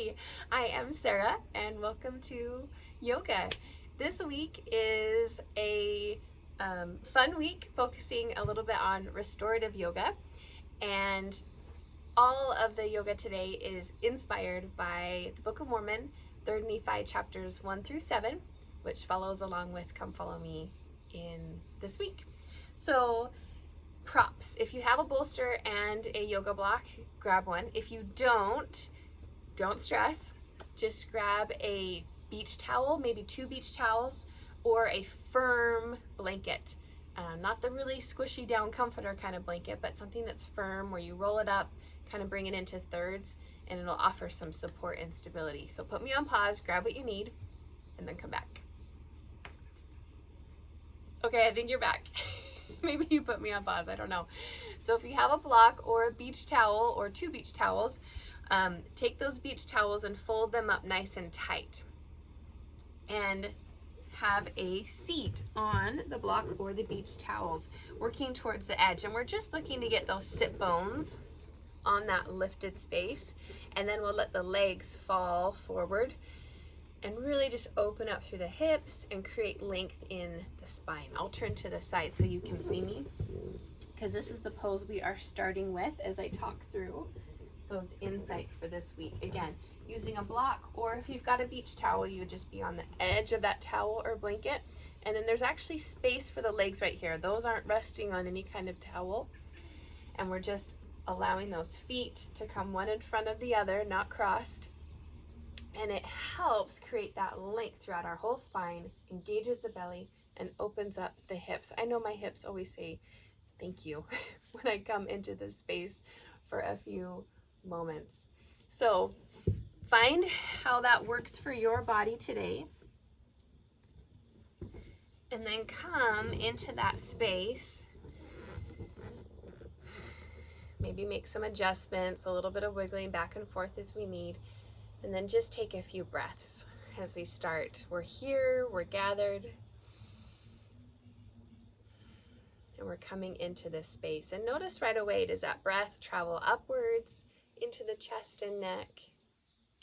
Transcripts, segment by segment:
Hi, I am Sarah and welcome to yoga. This week is a fun week focusing a little bit on restorative yoga, and all of the yoga today is inspired by the Book of Mormon, 3rd Nephi chapters 1 through 7, which follows along with Come Follow Me in this week. So props. If you have a bolster and a yoga block, grab one. If you don't stress. Just grab a beach towel, maybe 2 beach towels, or a firm blanket. Not the really squishy down comforter kind of blanket, but something that's firm where you roll it up, kind of bring it into thirds, and it'll offer some support and stability. So put me on pause, grab what you need, and then come back. Okay, I think you're back. Maybe you put me on pause, I don't know. So if you have a block or a beach towel or 2 beach towels, take those beach towels and fold them up nice and tight. And have a seat on the block or the beach towels, working towards the edge. And we're just looking to get those sit bones on that lifted space. And then we'll let the legs fall forward and really just open up through the hips and create length in the spine. I'll turn to the side so you can see me, because this is the pose we are starting with as I talk through those insights for this week. Again, using a block, or if you've got a beach towel, you would just be on the edge of that towel or blanket. And then there's actually space for the legs right here. Those aren't resting on any kind of towel. And we're just allowing those feet to come one in front of the other, not crossed. And it helps create that length throughout our whole spine, engages the belly, and opens up the hips. I know my hips always say thank you when I come into this space for a few moments. So find how that works for your body today, and then come into that space. Maybe make some adjustments, a little bit of wiggling back and forth as we need. And then just take a few breaths as we start. We're here, we're gathered, and we're coming into this space. And notice right away, does that breath travel upwards into the chest and neck?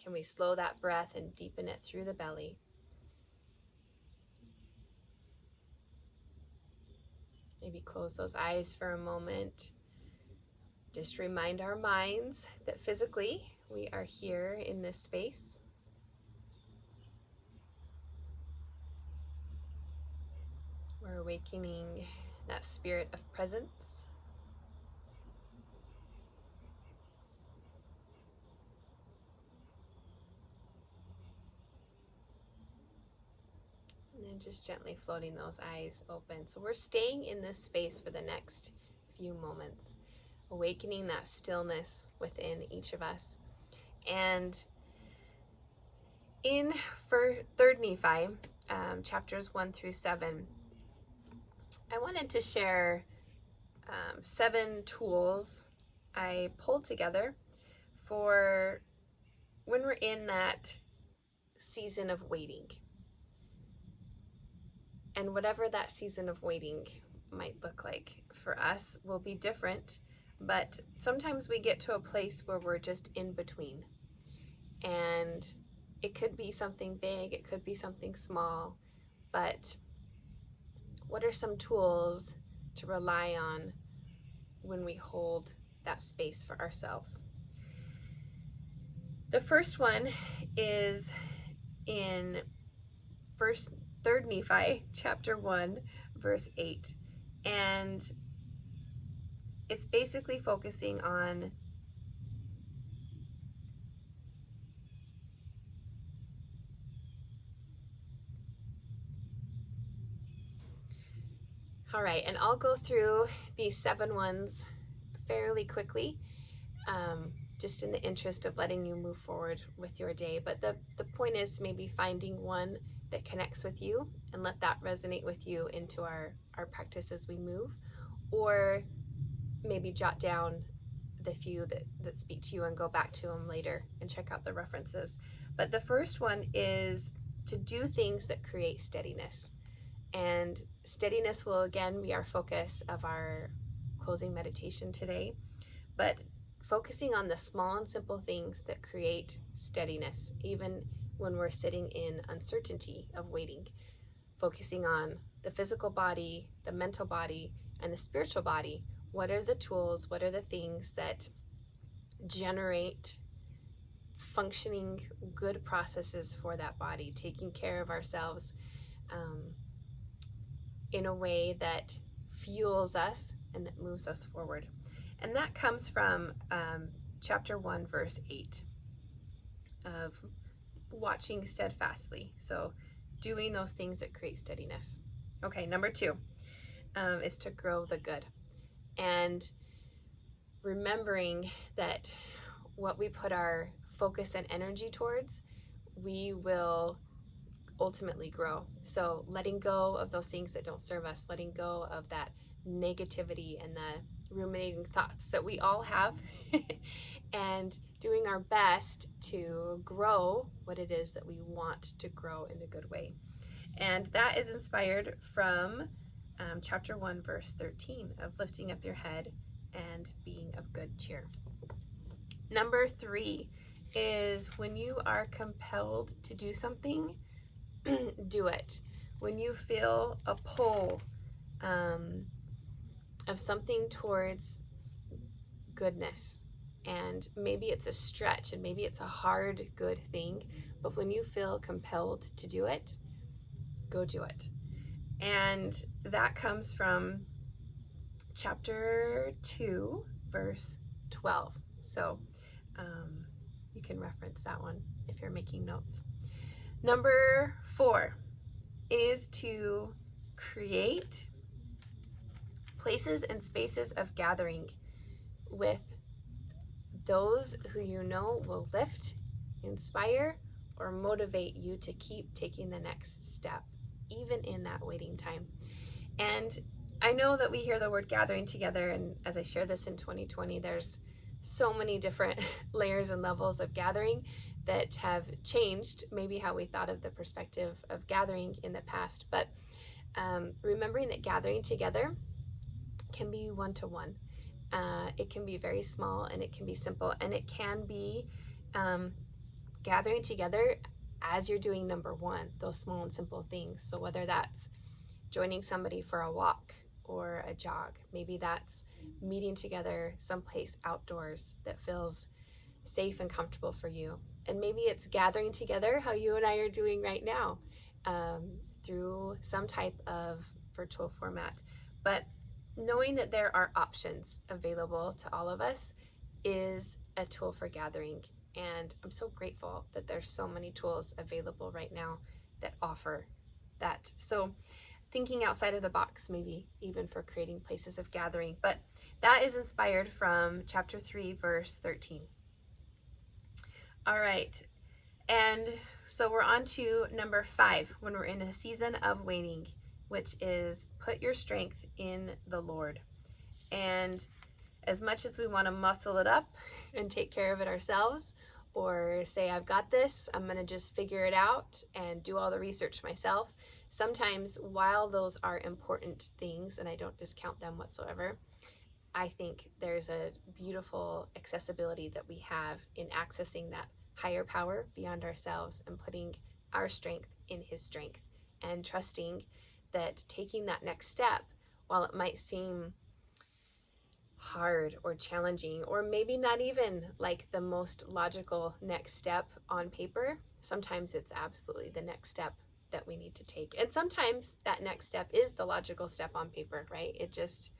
Can we slow that breath and deepen it through the belly? Maybe close those eyes for a moment. Just remind our minds that physically we are here in this space. We're awakening that spirit of presence. And then just gently floating those eyes open. So we're staying in this space for the next few moments, awakening that stillness within each of us. And in 3rd Nephi, chapters 1 through 7, I wanted to share 7 tools I pulled together for when we're in that season of waiting. And whatever that season of waiting might look like for us will be different, but sometimes we get to a place where we're just in between. And it could be something big, it could be something small, but what are some tools to rely on when we hold that space for ourselves? The first one is in 3rd Nephi, chapter 1, verse 8. And it's basically focusing on all right, and I'll go through these 7 ones fairly quickly, just in the interest of letting you move forward with your day. But the point is maybe finding one that connects with you and let that resonate with you into our practice as we move, or maybe jot down the few that speak to you and go back to them later and check out the references. But the first one is to do things that create steadiness. And steadiness will again be our focus of our closing meditation today. But focusing on the small and simple things that create steadiness, even when we're sitting in uncertainty of waiting. Focusing on the physical body, the mental body, and the spiritual body. What are the tools? What are the things that generate functioning good processes for that body, taking care of ourselves in a way that fuels us and that moves us forward? And that comes from chapter 1, verse 8 of watching steadfastly. So doing those things that create steadiness. Okay, number 2 is to grow the good. And remembering that what we put our focus and energy towards, we will ultimately grow. So letting go of those things that don't serve us, letting go of that negativity and the ruminating thoughts that we all have, and doing our best to grow what it is that we want to grow in a good way. And that is inspired from chapter 1, verse 13 of lifting up your head and being of good cheer. Number 3 is when you are compelled to do something, do it. When you feel a pull of something towards goodness, and maybe it's a stretch and maybe it's a hard good thing, but when you feel compelled to do it, go do it. And that comes from chapter 2, verse 12. So you can reference that one if you're making notes. Number 4 is to create places and spaces of gathering with those who you know will lift, inspire, or motivate you to keep taking the next step, even in that waiting time. And I know that we hear the word gathering together, and as I share this in 2020, there's so many different layers and levels of gathering that have changed maybe how we thought of the perspective of gathering in the past. But remembering that gathering together can be one-to-one. It can be very small, and it can be simple, and it can be gathering together as you're doing number 1, those small and simple things. So whether that's joining somebody for a walk or a jog, maybe that's meeting together someplace outdoors that feels safe and comfortable for you. And maybe it's gathering together how you and I are doing right now through some type of virtual format. But knowing that there are options available to all of us is a tool for gathering. And I'm so grateful that there's so many tools available right now that offer that. So thinking outside of the box, maybe even for creating places of gathering. But that is inspired from chapter 3, verse 13. All right. And so we're on to number 5 when we're in a season of waiting, which is put your strength in the Lord. And as much as we want to muscle it up and take care of it ourselves, or say, I've got this, I'm going to just figure it out and do all the research myself, sometimes while those are important things, and I don't discount them whatsoever, I think there's a beautiful accessibility that we have in accessing that higher power beyond ourselves and putting our strength in His strength, and trusting that taking that next step, while it might seem hard or challenging, or maybe not even like the most logical next step on paper, sometimes it's absolutely the next step that we need to take. And sometimes that next step is the logical step on paper, right? It just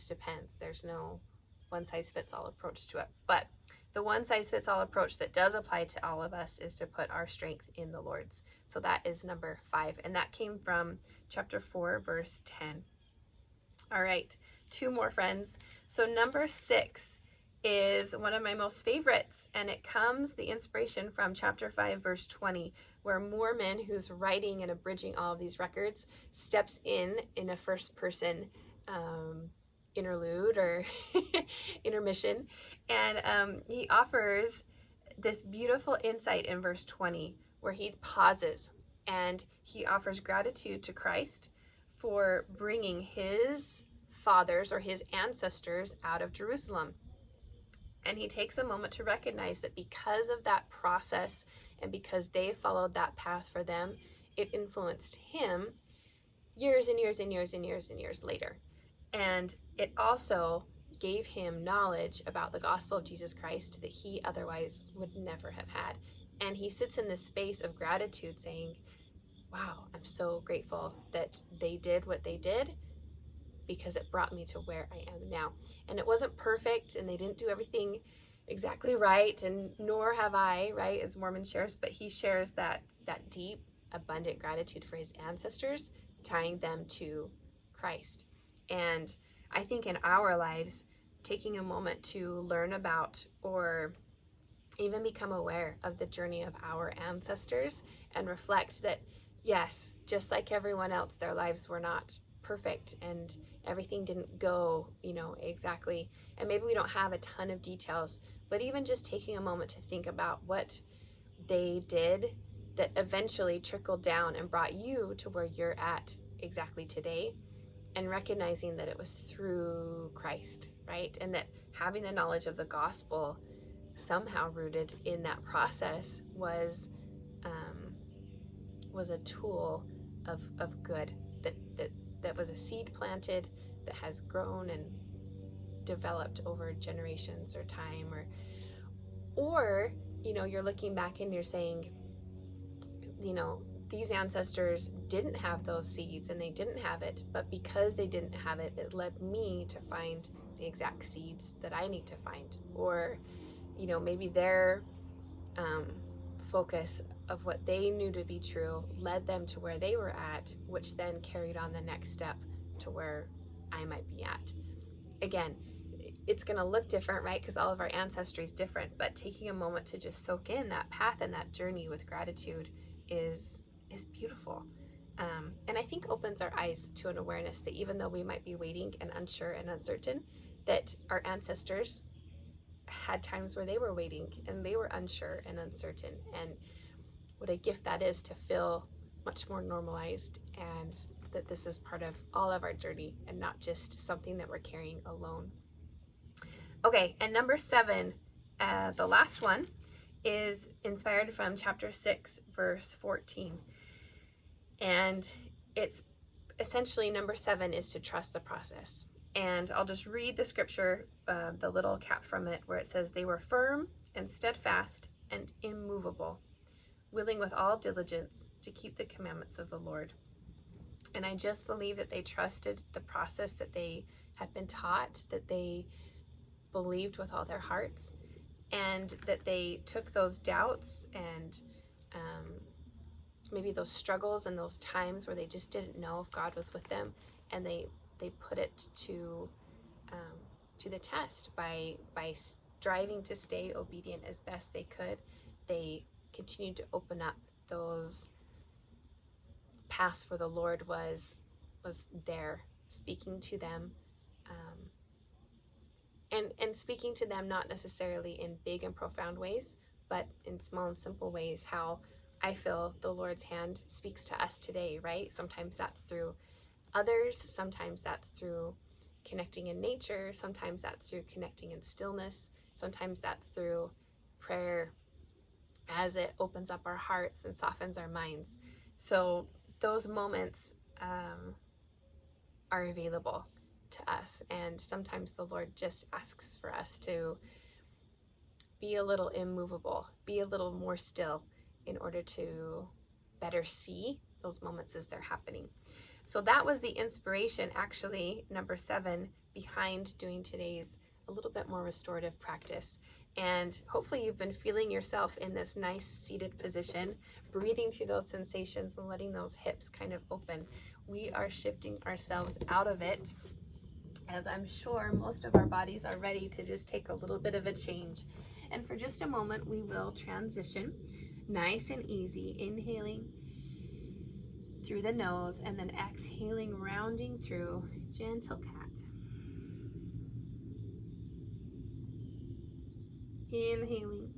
depends. There's no one size fits all approach to it. But the one size fits all approach that does apply to all of us is to put our strength in the Lord's. So that is number 5. And that came from chapter 4, verse 10. All right, 2 more, friends. So number 6 is one of my most favorites, and it comes, the inspiration, from chapter 5, verse 20, where Mormon, who's writing and abridging all of these records, steps in a first person interlude or intermission, and he offers this beautiful insight in verse 20 where he pauses and he offers gratitude to Christ for bringing his fathers or his ancestors out of Jerusalem. And he takes a moment to recognize that because of that process and because they followed that path for them, it influenced him years and years and years and years and years later. And it also gave him knowledge about the gospel of Jesus Christ that he otherwise would never have had. And he sits in this space of gratitude saying, wow, I'm so grateful that they did what they did, because it brought me to where I am now. And it wasn't perfect, and they didn't do everything exactly right, and nor have I, right, as Mormon shares, but he shares that deep, abundant gratitude for his ancestors, tying them to Christ. And I think in our lives, taking a moment to learn about or even become aware of the journey of our ancestors and reflect that, yes, just like everyone else, their lives were not perfect and everything didn't go, exactly. And maybe we don't have a ton of details, but even just taking a moment to think about what they did that eventually trickled down and brought you to where you're at exactly today, and recognizing that it was through Christ, right? And that having the knowledge of the gospel somehow rooted in that process was a tool of good, that was a seed planted that has grown and developed over generations or time, or you're looking back and you're saying, these ancestors didn't have those seeds and they didn't have it, but because they didn't have it, it led me to find the exact seeds that I need to find. Or maybe their focus of what they knew to be true led them to where they were at, which then carried on the next step to where I might be at. Again, it's going to look different, right? Because all of our ancestry is different, but taking a moment to just soak in that path and that journey with gratitude is beautiful. And I think opens our eyes to an awareness that even though we might be waiting and unsure and uncertain, that our ancestors had times where they were waiting and they were unsure and uncertain, and what a gift that is to feel much more normalized, and that this is part of all of our journey and not just something that we're carrying alone. Okay, and number 7, the last one, is inspired from chapter 6, verse 14. And it's essentially, number 7 is to trust the process. And I'll just read the scripture, the little cap from it, where it says, they were firm and steadfast and immovable, willing with all diligence to keep the commandments of the Lord. And I just believe that they trusted the process that they had been taught, that they believed with all their hearts, and that they took those doubts and maybe those struggles and those times where they just didn't know if God was with them, and they put it to the test by striving to stay obedient as best they could. They continued to open up those paths where the Lord was there, speaking to them, and speaking to them not necessarily in big and profound ways, but in small and simple ways. How I feel the Lord's hand speaks to us today, right? Sometimes that's through others, sometimes that's through connecting in nature, sometimes that's through connecting in stillness, sometimes that's through prayer as it opens up our hearts and softens our minds. So those moments are available to us, and sometimes the Lord just asks for us to be a little immovable, be a little more still, in order to better see those moments as they're happening. So that was the inspiration, actually, number 7, behind doing today's a little bit more restorative practice. And hopefully you've been feeling yourself in this nice seated position, breathing through those sensations and letting those hips kind of open. We are shifting ourselves out of it, as I'm sure most of our bodies are ready to just take a little bit of a change. And for just a moment, we will transition nice and easy, inhaling through the nose and then exhaling, rounding through, gentle cat. Inhaling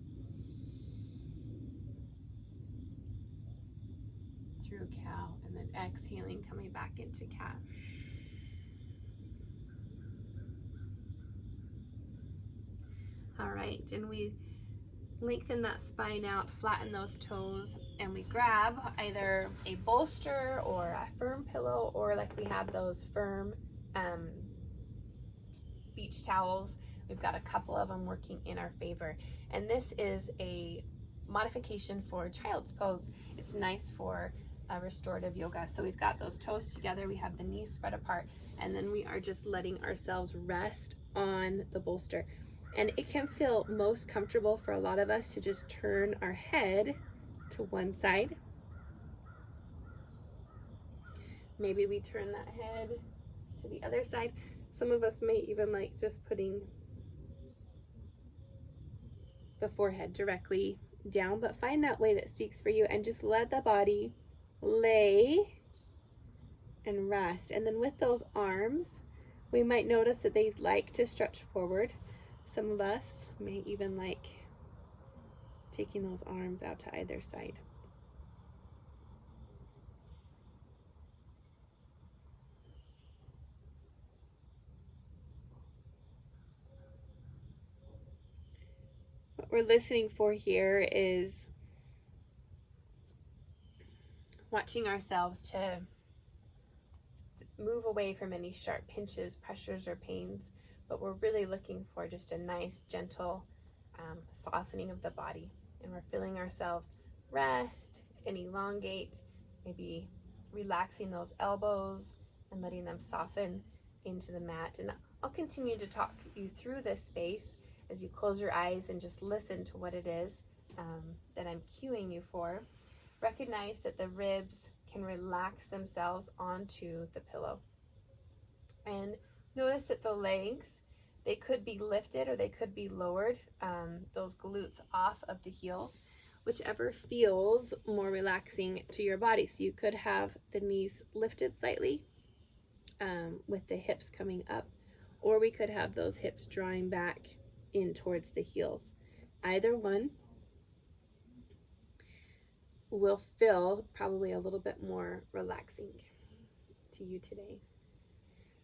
through cow, and then exhaling, coming back into cat. All right. tight, and we lengthen that spine out, flatten those toes, and we grab either a bolster or a firm pillow, or like we have those firm beach towels. We've got a couple of them working in our favor. And this is a modification for child's pose. It's nice for restorative yoga. So we've got those toes together, we have the knees spread apart, and then we are just letting ourselves rest on the bolster. And it can feel most comfortable for a lot of us to just turn our head to one side. Maybe we turn that head to the other side. Some of us may even like just putting the forehead directly down, but find that way that speaks for you, and just let the body lay and rest. And then with those arms, we might notice that they like to stretch forward. Some of us may even like taking those arms out to either side. What we're listening for here is watching ourselves to move away from any sharp pinches, pressures, or pains, but we're really looking for just a nice, gentle softening of the body. And we're feeling ourselves rest and elongate, maybe relaxing those elbows and letting them soften into the mat. And I'll continue to talk you through this space as you close your eyes and just listen to what it is that I'm cueing you for. Recognize that the ribs can relax themselves onto the pillow. And notice that the legs, they could be lifted or they could be lowered, those glutes off of the heels, whichever feels more relaxing to your body. So you could have the knees lifted slightly with the hips coming up, or we could have those hips drawing back in towards the heels. Either one will feel probably a little bit more relaxing to you today.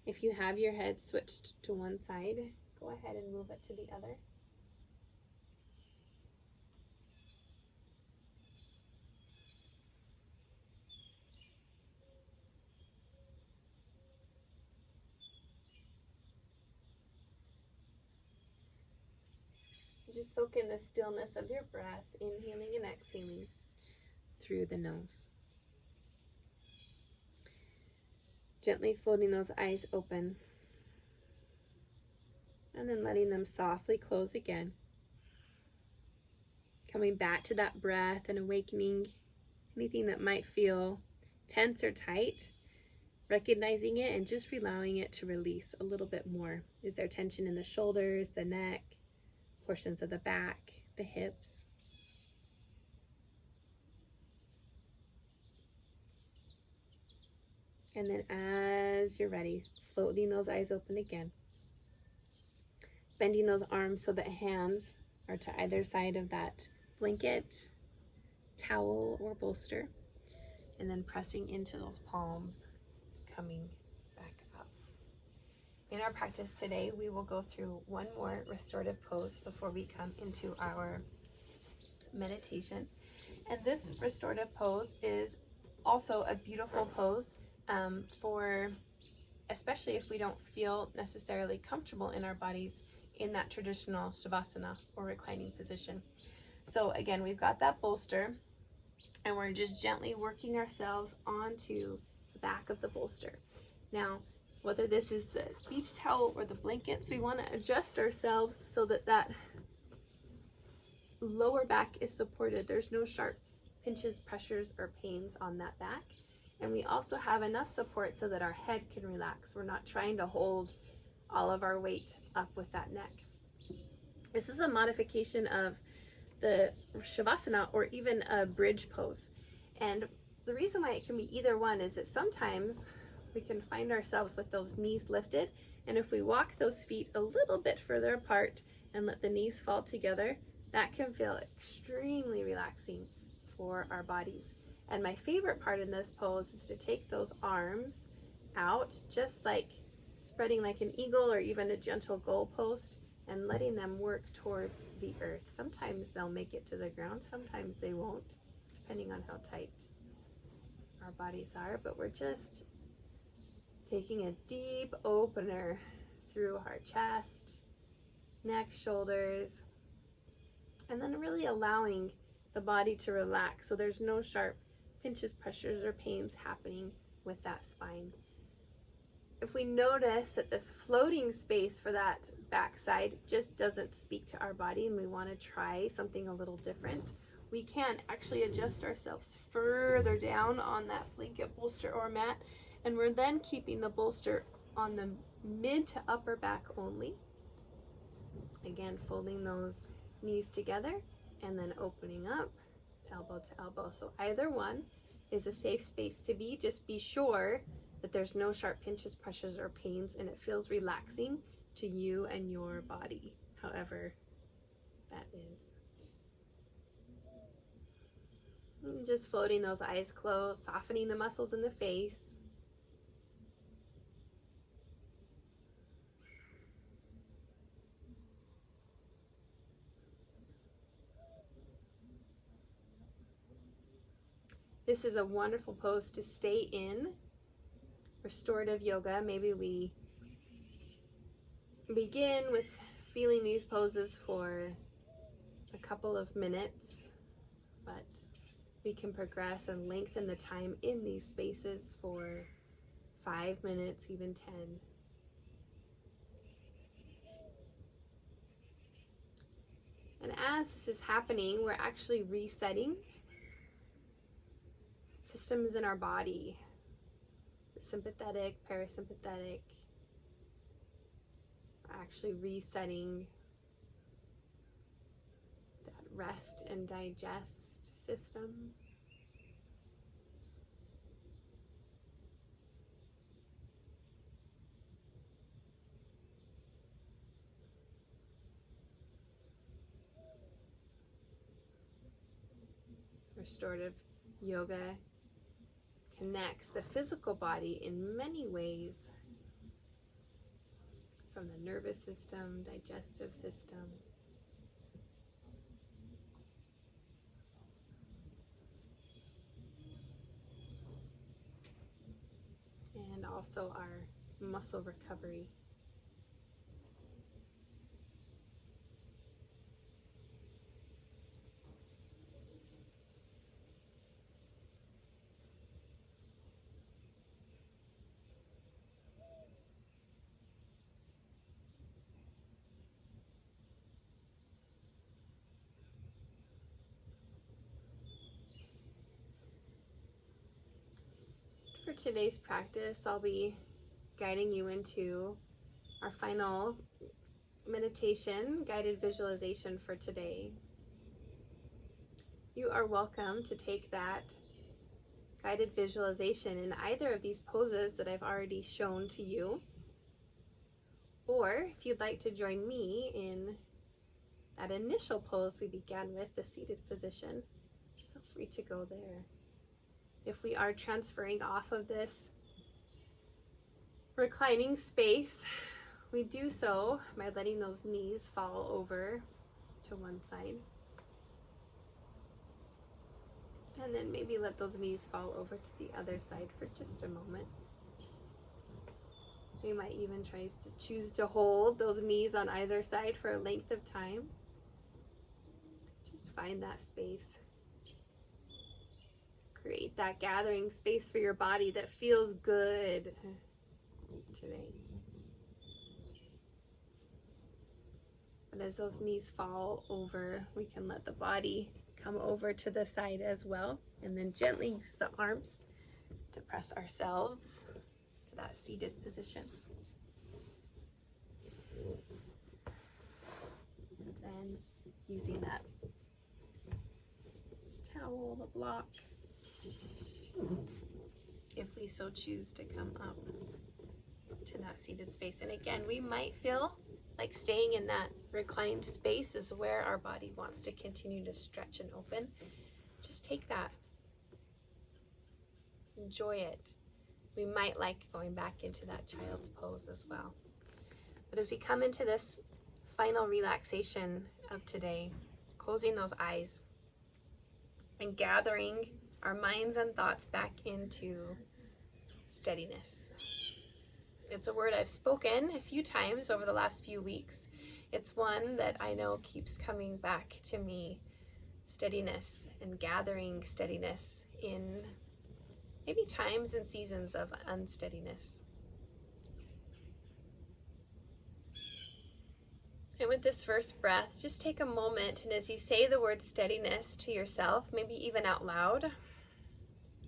If you have your head switched to one side, go ahead and move it to the other. Just soak in the stillness of your breath, inhaling and exhaling through the nose. Gently floating those eyes open, and then letting them softly close again. Coming back to that breath and awakening anything that might feel tense or tight, recognizing it and just allowing it to release a little bit more. Is there tension in the shoulders, the neck, portions of the back, the hips? And then as you're ready, floating those eyes open again. Bending those arms so that hands are to either side of that blanket, towel, or bolster. And then pressing into those palms, coming back up. In our practice today, we will go through one more restorative pose before we come into our meditation. And this restorative pose is also a beautiful pose for, especially if we don't feel necessarily comfortable in our bodies in that traditional shavasana or reclining position. So again, we've got that bolster, and we're just gently working ourselves onto the back of the bolster. Now, whether this is the beach towel or the blankets, we want to adjust ourselves so that that lower back is supported. There's no sharp pinches, pressures, or pains on that back. And we also have enough support so that our head can relax. We're not trying to hold all of our weight up with that neck. This is a modification of the shavasana or even a bridge pose. And the reason why it can be either one is that sometimes we can find ourselves with those knees lifted, and if we walk those feet a little bit further apart and let the knees fall together, that can feel extremely relaxing for our bodies. And my favorite part in this pose is to take those arms out, just like spreading like an eagle or even a gentle goalpost, and letting them work towards the earth. Sometimes they'll make it to the ground, sometimes they won't, depending on how tight our bodies are, but we're just taking a deep opener through our chest, neck, shoulders, and then really allowing the body to relax so there's no sharp pinches, pressures, or pains happening with that spine. If we notice that this floating space for that backside just doesn't speak to our body and we want to try something a little different, we can actually adjust ourselves further down on that blanket, bolster, or mat, and we're then keeping the bolster on the mid to upper back only. Again, folding those knees together and then opening up elbow to elbow. So either one is a safe space to be. Just be sure that there's no sharp pinches, pressures, or pains, and it feels relaxing to you and your body, however that is. And just floating those eyes closed, softening the muscles in the face. This is a wonderful pose to stay in. Restorative yoga. Maybe we begin with feeling these poses for a couple of minutes, but we can progress and lengthen the time in these spaces for 5 minutes, even 10. And as this is happening, we're actually resetting systems in our body, the sympathetic, parasympathetic. We're actually resetting that rest and digest system. Restorative yoga connects the physical body in many ways, from the nervous system, digestive system, and also our muscle recovery. For today's practice, I'll be guiding you into our final meditation, guided visualization for today. You are welcome to take that guided visualization in either of these poses that I've already shown to you, or if you'd like to join me in that initial pose we began with, the seated position, feel free to go there. If we are transferring off of this reclining space, we do so by letting those knees fall over to one side. And then maybe let those knees fall over to the other side for just a moment. You might even choose to hold those knees on either side for a length of time. Just find that space. Create that gathering space for your body that feels good today. But as those knees fall over, we can let the body come over to the side as well, and then gently use the arms to press ourselves to that seated position. And then using that towel, the block, if we so choose to come up to that seated space. And again, we might feel like staying in that reclined space is where our body wants to continue to stretch and open. Just take that. Enjoy it. We might like going back into that child's pose as well. But as we come into this final relaxation of today, closing those eyes and gathering our minds and thoughts back into steadiness. It's a word I've spoken a few times over the last few weeks. It's one that I know keeps coming back to me. Steadiness and gathering steadiness in maybe times and seasons of unsteadiness. And with this first breath, just take a moment, and as you say the word steadiness to yourself, maybe even out loud,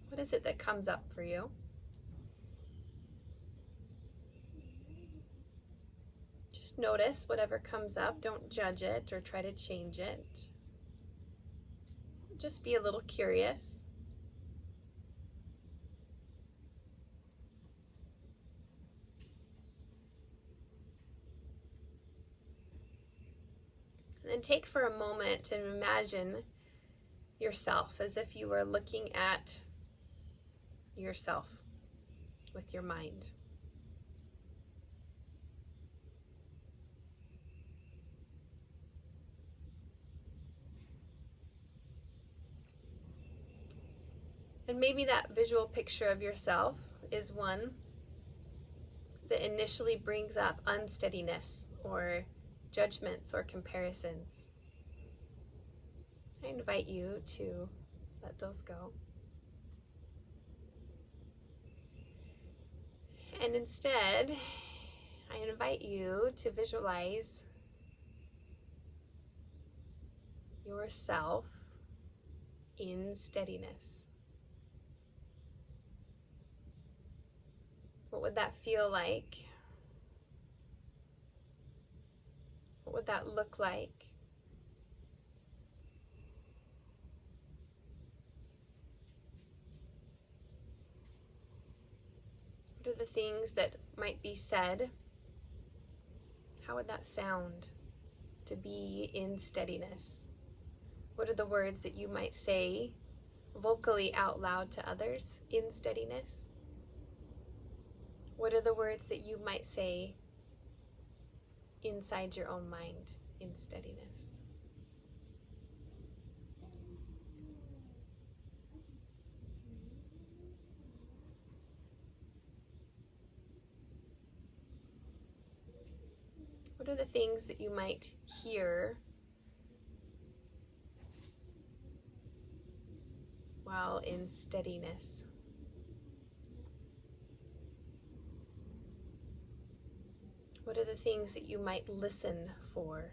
what is it that comes up for you? Just notice whatever comes up. Don't judge it or try to change it. Just be a little curious. And then take for a moment and imagine yourself as if you were looking at yourself with your mind. And maybe that visual picture of yourself is one that initially brings up unsteadiness or judgments or comparisons. I invite you to let those go. And instead, I invite you to visualize yourself in steadiness. What would that feel like? What would that look like? What are the things that might be said? How would that sound to be in steadiness? What are the words that you might say vocally out loud to others in steadiness? What are the words that you might say inside your own mind in steadiness? What are the things that you might hear while in steadiness? What are the things that you might listen for?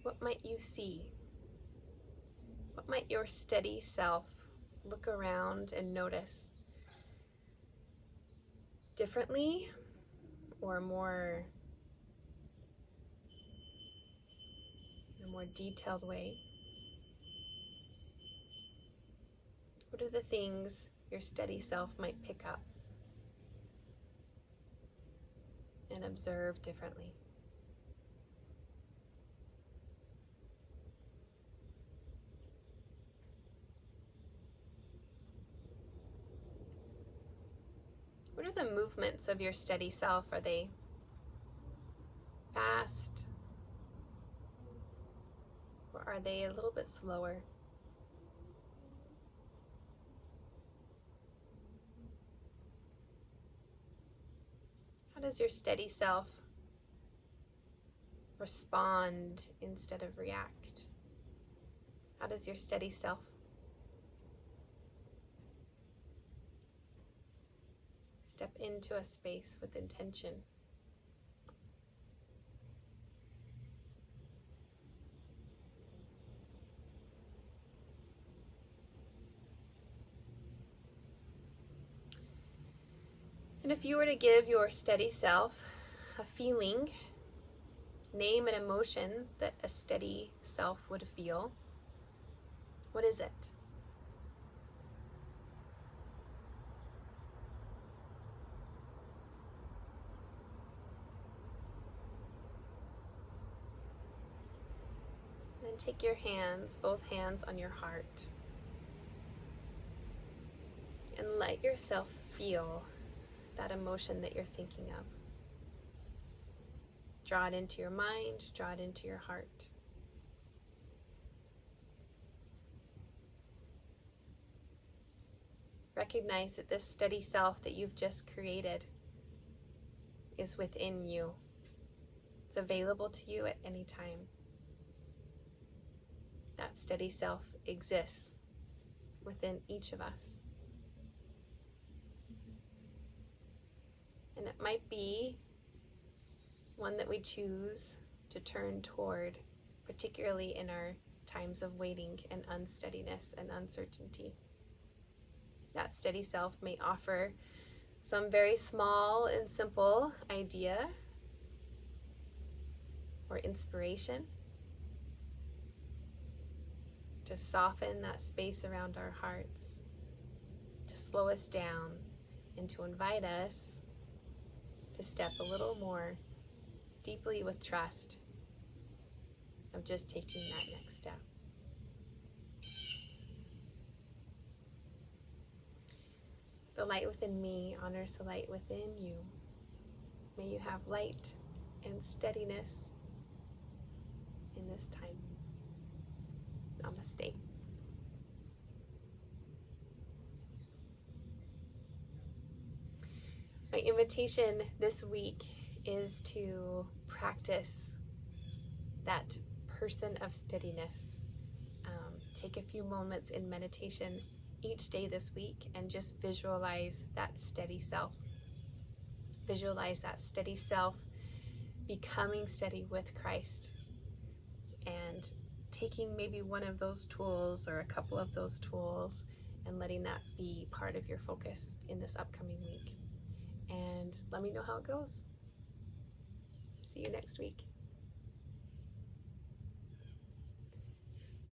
What might you see? What might your steady self look around and notice differently or more in a more detailed way? What are the things your steady self might pick up and observe differently? What are the movements of your steady self? Are they fast? Or are they a little bit slower? How does your steady self respond instead of react? How does your steady self step into a space with intention? And if you were to give your steady self a feeling, name an emotion that a steady self would feel, what is it? And take your hands, both hands on your heart, and let yourself feel that emotion that you're thinking of. Draw it into your mind, draw it into your heart. Recognize that this steady self that you've just created is within you. It's available to you at any time. That steady self exists within each of us. And it might be one that we choose to turn toward, particularly in our times of waiting and unsteadiness and uncertainty. That steady self may offer some very small and simple idea or inspiration to soften that space around our hearts, to slow us down, and to invite us to step a little more deeply with trust of just taking that next step. The light within me honors the light within you. May you have light and steadiness in this time. Namaste. My invitation this week is to practice that person of steadiness. Take a few moments in meditation each day this week and just visualize that steady self. Visualize that steady self becoming steady with Christ and taking maybe one of those tools or a couple of those tools and letting that be part of your focus in this upcoming week. And let me know how it goes. See you next week.